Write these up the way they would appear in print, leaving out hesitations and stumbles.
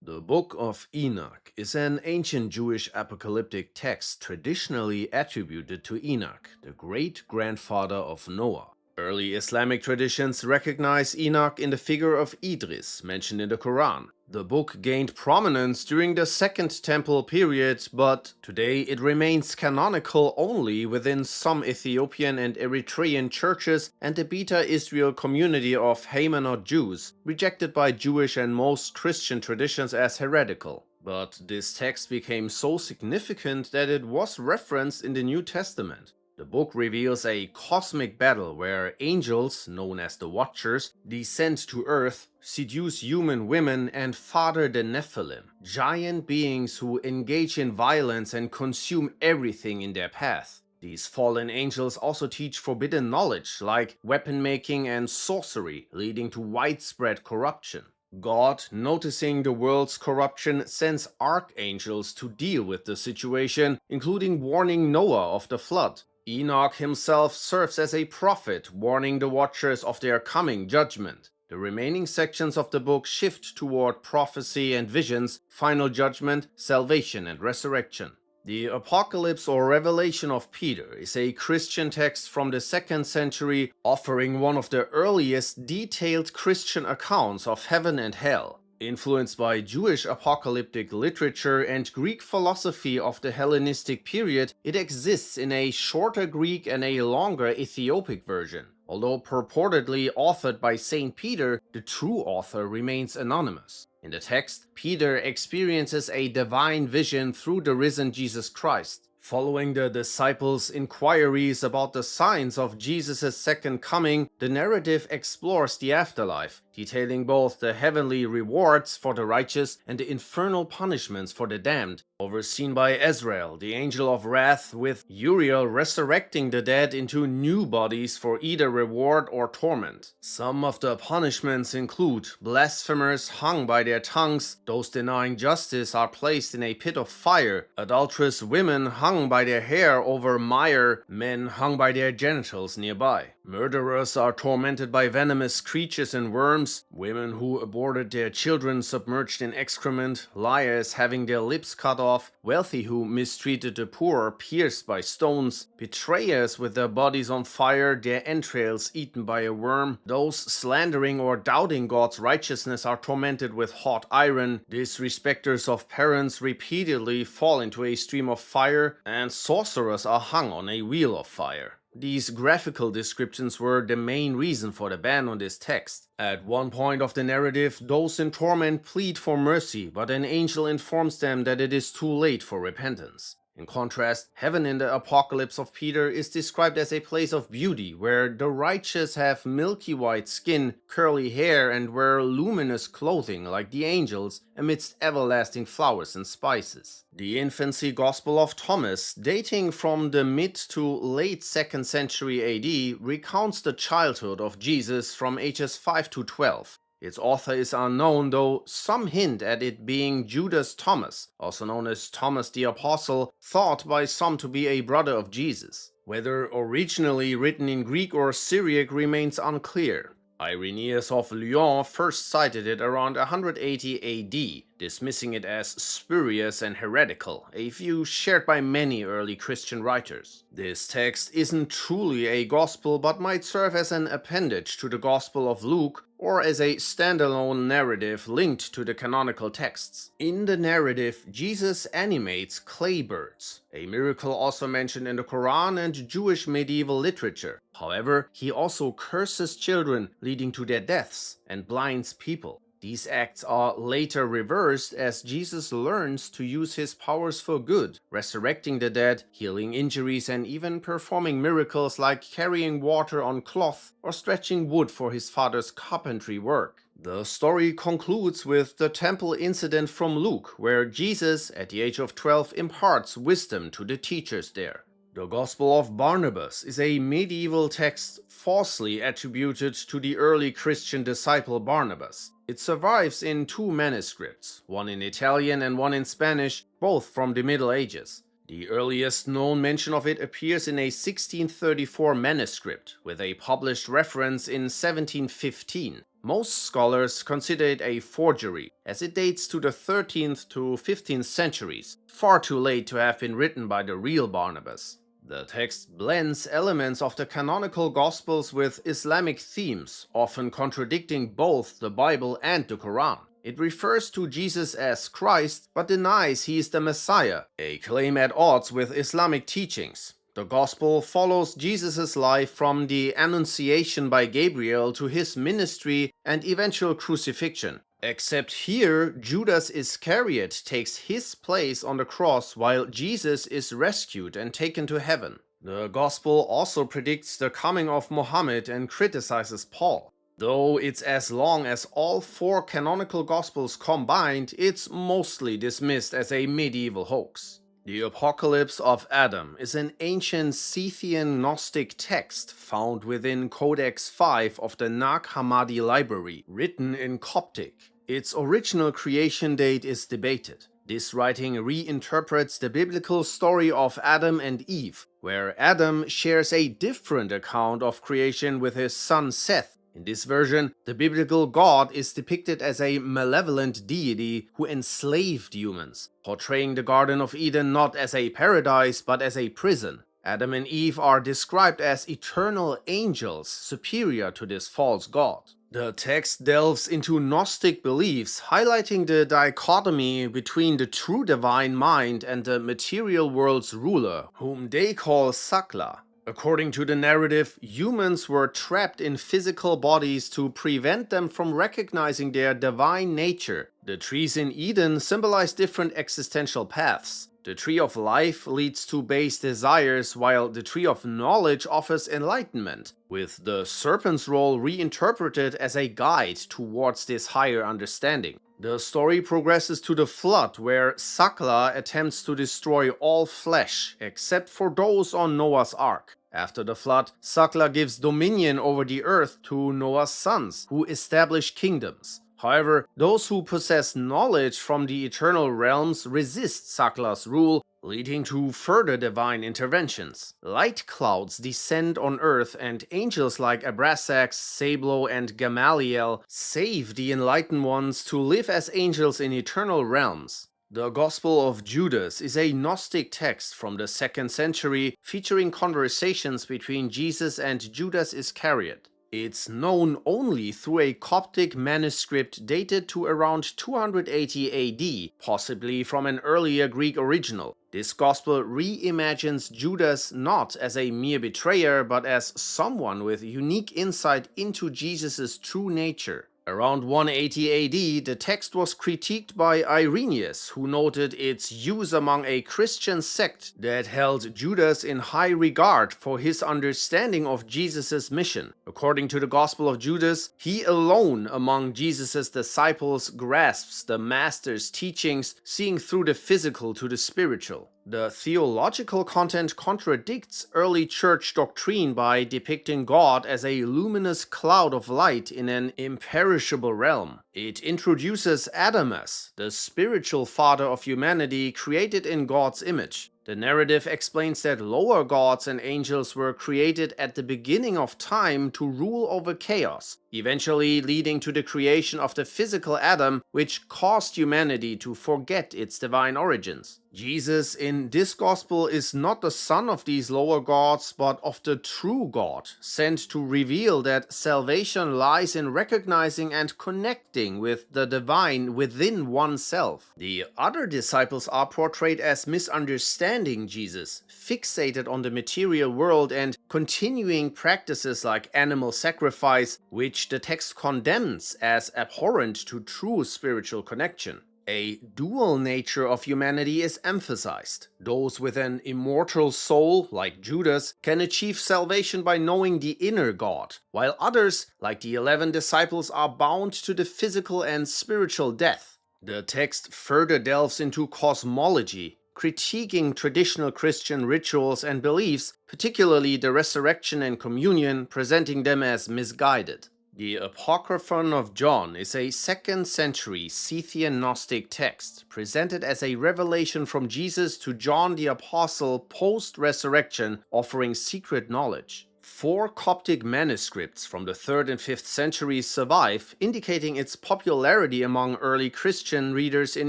The Book of Enoch is an ancient Jewish apocalyptic text traditionally attributed to Enoch, the great-grandfather of Noah. Early Islamic traditions recognize Enoch in the figure of Idris, mentioned in the Quran. The book gained prominence during the Second Temple period, but today it remains canonical only within some Ethiopian and Eritrean churches and the Beta Israel community of Haymanot Jews, rejected by Jewish and most Christian traditions as heretical. But this text became so significant that it was referenced in the New Testament. The book reveals a cosmic battle where angels, known as the Watchers, descend to Earth, seduce human women, and father the Nephilim, giant beings who engage in violence and consume everything in their path. These fallen angels also teach forbidden knowledge like weapon making and sorcery, leading to widespread corruption. God, noticing the world's corruption, sends archangels to deal with the situation, including warning Noah of the flood. Enoch himself serves as a prophet, warning the Watchers of their coming judgment. The remaining sections of the book shift toward prophecy and visions, final judgment, salvation, and resurrection. The Apocalypse or Revelation of Peter is a Christian text from the 2nd century, offering one of the earliest detailed Christian accounts of heaven and hell. Influenced by Jewish apocalyptic literature and Greek philosophy of the Hellenistic period, it exists in a shorter Greek and a longer Ethiopic version. Although purportedly authored by Saint Peter, the true author remains anonymous. In the text, Peter experiences a divine vision through the risen Jesus Christ. Following the disciples' inquiries about the signs of Jesus' second coming, the narrative explores the afterlife, detailing both the heavenly rewards for the righteous and the infernal punishments for the damned, overseen by Azrael, the angel of wrath, with Uriel resurrecting the dead into new bodies for either reward or torment. Some of the punishments include blasphemers hung by their tongues, those denying justice are placed in a pit of fire, adulterous women hung by their hair over mire, men hung by their genitals nearby. Murderers are tormented by venomous creatures and worms, women who aborted their children submerged in excrement, liars having their lips cut off, wealthy who mistreated the poor pierced by stones, betrayers with their bodies on fire, their entrails eaten by a worm, those slandering or doubting God's righteousness are tormented with hot iron, disrespecters of parents repeatedly fall into a stream of fire, and sorcerers are hung on a wheel of fire. These graphical descriptions were the main reason for the ban on this text. At one point of the narrative, those in torment plead for mercy, but an angel informs them that it is too late for repentance. In contrast, heaven in the Apocalypse of Peter is described as a place of beauty, where the righteous have milky white skin, curly hair, and wear luminous clothing like the angels, amidst everlasting flowers and spices. The Infancy Gospel of Thomas, dating from the mid to late 2nd century AD, recounts the childhood of Jesus from ages 5 to 12. Its author is unknown, though some hint at it being Judas Thomas, also known as Thomas the Apostle, thought by some to be a brother of Jesus. Whether originally written in Greek or Syriac remains unclear. Irenaeus of Lyon first cited it around 180 AD, dismissing it as spurious and heretical, a view shared by many early Christian writers. This text isn't truly a gospel, but might serve as an appendage to the Gospel of Luke, or as a standalone narrative linked to the canonical texts. In the narrative, Jesus animates clay birds, a miracle also mentioned in the Quran and Jewish medieval literature. However, he also curses children, leading to their deaths, and blinds people. These acts are later reversed as Jesus learns to use his powers for good, resurrecting the dead, healing injuries, and even performing miracles like carrying water on cloth or stretching wood for his father's carpentry work. The story concludes with the temple incident from Luke, where Jesus, at the age of 12, imparts wisdom to the teachers there. The Gospel of Barnabas is a medieval text falsely attributed to the early Christian disciple Barnabas. It survives in two manuscripts, one in Italian and one in Spanish, both from the Middle Ages. The earliest known mention of it appears in a 1634 manuscript, with a published reference in 1715. Most scholars consider it a forgery, as it dates to the 13th to 15th centuries, far too late to have been written by the real Barnabas. The text blends elements of the canonical Gospels with Islamic themes, often contradicting both the Bible and the Quran. It refers to Jesus as Christ, but denies he is the Messiah, a claim at odds with Islamic teachings. The Gospel follows Jesus' life from the Annunciation by Gabriel to his ministry and eventual crucifixion. Except here, Judas Iscariot takes his place on the cross while Jesus is rescued and taken to heaven. The Gospel also predicts the coming of Muhammad and criticizes Paul. Though it's as long as all four canonical Gospels combined, it's mostly dismissed as a medieval hoax. The Apocalypse of Adam is an ancient Scythian Gnostic text found within Codex 5 of the Nag Hammadi library, written in Coptic. Its original creation date is debated. This writing reinterprets the biblical story of Adam and Eve, where Adam shares a different account of creation with his son Seth. In this version, the biblical God is depicted as a malevolent deity who enslaved humans, portraying the Garden of Eden not as a paradise but as a prison. Adam and Eve are described as eternal angels superior to this false god. The text delves into Gnostic beliefs, highlighting the dichotomy between the true divine mind and the material world's ruler, whom they call Sakla. According to the narrative, humans were trapped in physical bodies to prevent them from recognizing their divine nature. The trees in Eden symbolize different existential paths. The tree of life leads to base desires, while the tree of knowledge offers enlightenment, with the serpent's role reinterpreted as a guide towards this higher understanding. The story progresses to the flood, where Sakla attempts to destroy all flesh, except for those on Noah's Ark. After the flood, Sakla gives dominion over the earth to Noah's sons, who establish kingdoms. However, those who possess knowledge from the eternal realms resist Sakla's rule, leading to further divine interventions. Light clouds descend on earth, and angels like Abrasax, Sablo, and Gamaliel save the enlightened ones to live as angels in eternal realms. The Gospel of Judas is a Gnostic text from the 2nd century featuring conversations between Jesus and Judas Iscariot. It's known only through a Coptic manuscript dated to around 280 AD, possibly from an earlier Greek original. This gospel reimagines Judas not as a mere betrayer, but as someone with unique insight into Jesus' true nature. Around 180 AD, the text was critiqued by Irenaeus, who noted its use among a Christian sect that held Judas in high regard for his understanding of Jesus' mission. According to the Gospel of Judas, he alone among Jesus' disciples grasps the Master's teachings, seeing through the physical to the spiritual. The theological content contradicts early church doctrine by depicting God as a luminous cloud of light in an imperishable realm. It introduces Adamas, the spiritual father of humanity created in God's image. The narrative explains that lower gods and angels were created at the beginning of time to rule over chaos, eventually leading to the creation of the physical Adam, which caused humanity to forget its divine origins. Jesus in this gospel is not the son of these lower gods, but of the true God, sent to reveal that salvation lies in recognizing and connecting with the divine within oneself. The other disciples are portrayed as misunderstanding Jesus, fixated on the material world and continuing practices like animal sacrifice, which the text condemns as abhorrent to true spiritual connection. A dual nature of humanity is emphasized. Those with an immortal soul, like Judas, can achieve salvation by knowing the inner God, while others, like the 11 disciples, are bound to the physical and spiritual death. The text further delves into cosmology, critiquing traditional Christian rituals and beliefs, particularly the resurrection and communion, presenting them as misguided. The Apocryphon of John is a 2nd century Scythian Gnostic text presented as a revelation from Jesus to John the Apostle post-resurrection, offering secret knowledge. 4 Coptic manuscripts from the 3rd and 5th centuries survive, indicating its popularity among early Christian readers in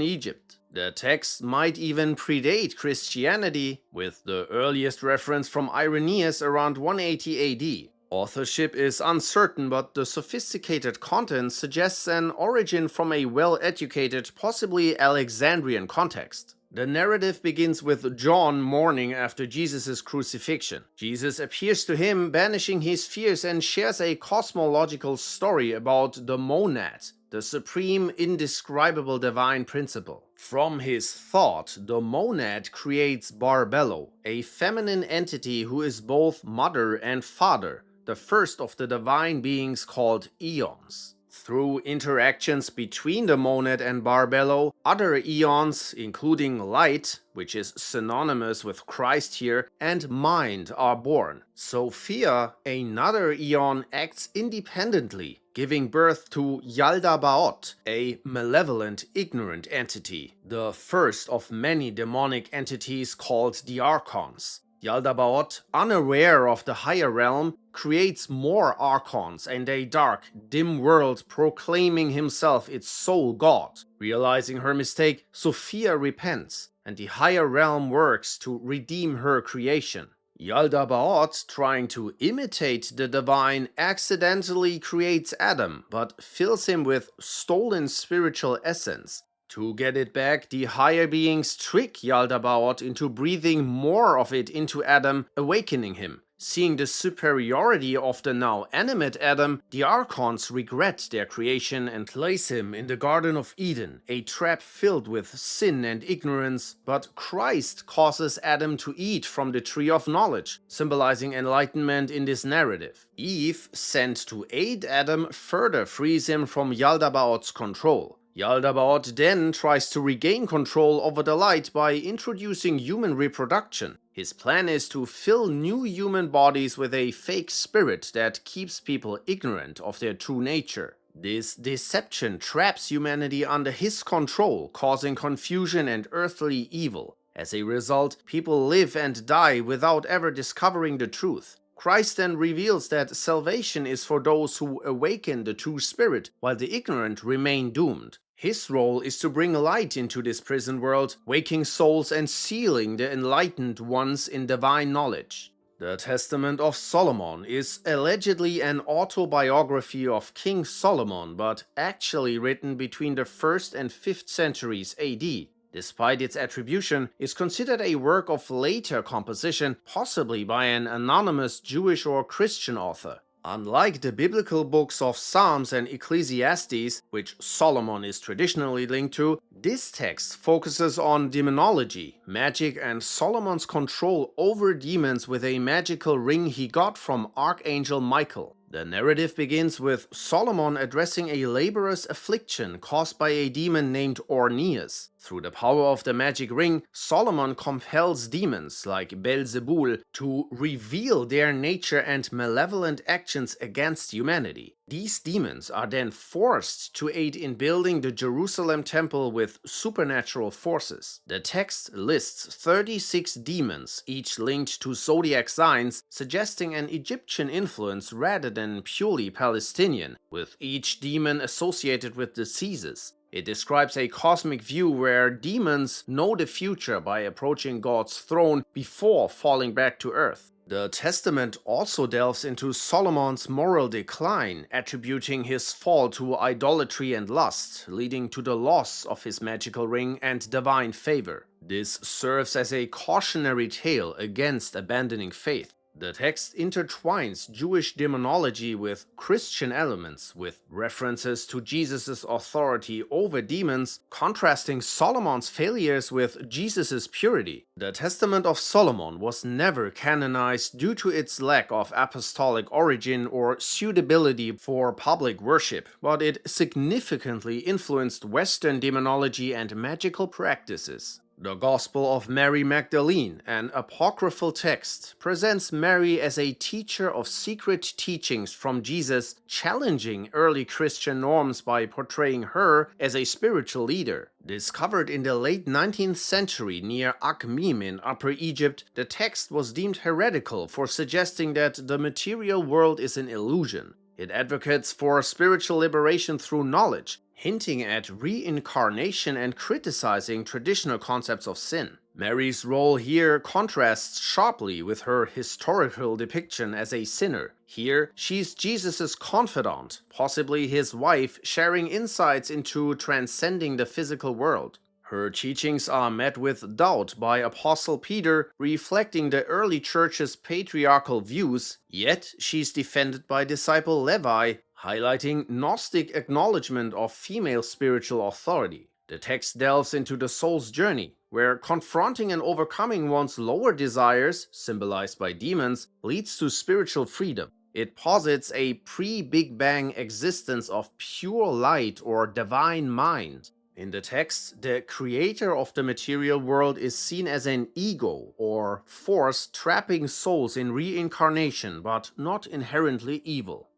Egypt. The text might even predate Christianity, with the earliest reference from Irenaeus around 180 AD. Authorship is uncertain, but the sophisticated content suggests an origin from a well-educated, possibly Alexandrian context. The narrative begins with John mourning after Jesus' crucifixion. Jesus appears to him, banishing his fears, and shares a cosmological story about the monad, the supreme, indescribable divine principle. From his thought, the monad creates Barbello, a feminine entity who is both mother and father, the first of the divine beings called eons. Through interactions between the monad and Barbello, other eons, including light, which is synonymous with Christ here, and mind are born. Sophia, another eon, acts independently, giving birth to Yaldabaoth, a malevolent, ignorant entity, the first of many demonic entities called the Archons. Yaldabaoth, unaware of the higher realm, creates more Archons and a dark, dim world, proclaiming himself its sole god. Realizing her mistake, Sophia repents, and the higher realm works to redeem her creation. Yaldabaoth, trying to imitate the divine, accidentally creates Adam, but fills him with stolen spiritual essence. To get it back, the higher beings trick Yaldabaoth into breathing more of it into Adam, awakening him. Seeing the superiority of the now animate Adam, the Archons regret their creation and place him in the Garden of Eden, a trap filled with sin and ignorance, but Christ causes Adam to eat from the tree of knowledge, symbolizing enlightenment in this narrative. Eve, sent to aid Adam, further frees him from Yaldabaoth's control. Yaldabaoth then tries to regain control over the light by introducing human reproduction. His plan is to fill new human bodies with a fake spirit that keeps people ignorant of their true nature. This deception traps humanity under his control, causing confusion and earthly evil. As a result, people live and die without ever discovering the truth. Christ then reveals that salvation is for those who awaken the true spirit, while the ignorant remain doomed. His role is to bring light into this prison world, waking souls and sealing the enlightened ones in divine knowledge. The Testament of Solomon is allegedly an autobiography of King Solomon, but actually written between the 1st and 5th centuries AD. Despite its attribution, is considered a work of later composition, possibly by an anonymous Jewish or Christian author. Unlike the biblical books of Psalms and Ecclesiastes, which Solomon is traditionally linked to, this text focuses on demonology, magic, and Solomon's control over demons with a magical ring he got from Archangel Michael. The narrative begins with Solomon addressing a laborious affliction caused by a demon named Orneus. Through the power of the magic ring, Solomon compels demons like Beelzebul to reveal their nature and malevolent actions against humanity. These demons are then forced to aid in building the Jerusalem temple with supernatural forces. The text lists 36 demons, each linked to zodiac signs, suggesting an Egyptian influence rather than purely Palestinian, with each demon associated with diseases. It describes a cosmic view where demons know the future by approaching God's throne before falling back to earth. The Testament also delves into Solomon's moral decline, attributing his fall to idolatry and lust, leading to the loss of his magical ring and divine favor. This serves as a cautionary tale against abandoning faith. The text intertwines Jewish demonology with Christian elements, with references to Jesus' authority over demons, contrasting Solomon's failures with Jesus' purity. The Testament of Solomon was never canonized due to its lack of apostolic origin or suitability for public worship, but it significantly influenced Western demonology and magical practices. The Gospel of Mary Magdalene, an apocryphal text, presents Mary as a teacher of secret teachings from Jesus, challenging early Christian norms by portraying her as a spiritual leader. Discovered in the late 19th century near Akhmim in Upper Egypt, the text was deemed heretical for suggesting that the material world is an illusion. It advocates for spiritual liberation through knowledge, hinting at reincarnation and criticizing traditional concepts of sin. Mary's role here contrasts sharply with her historical depiction as a sinner. Here, she's Jesus' confidant, possibly his wife, sharing insights into transcending the physical world. Her teachings are met with doubt by Apostle Peter, reflecting the early church's patriarchal views, yet she's defended by disciple Levi, highlighting Gnostic acknowledgement of female spiritual authority. The text delves into the soul's journey, where confronting and overcoming one's lower desires, symbolized by demons, leads to spiritual freedom. It posits a pre-Big Bang existence of pure light or divine mind. In the text, the creator of the material world is seen as an ego or force trapping souls in reincarnation, but not inherently evil.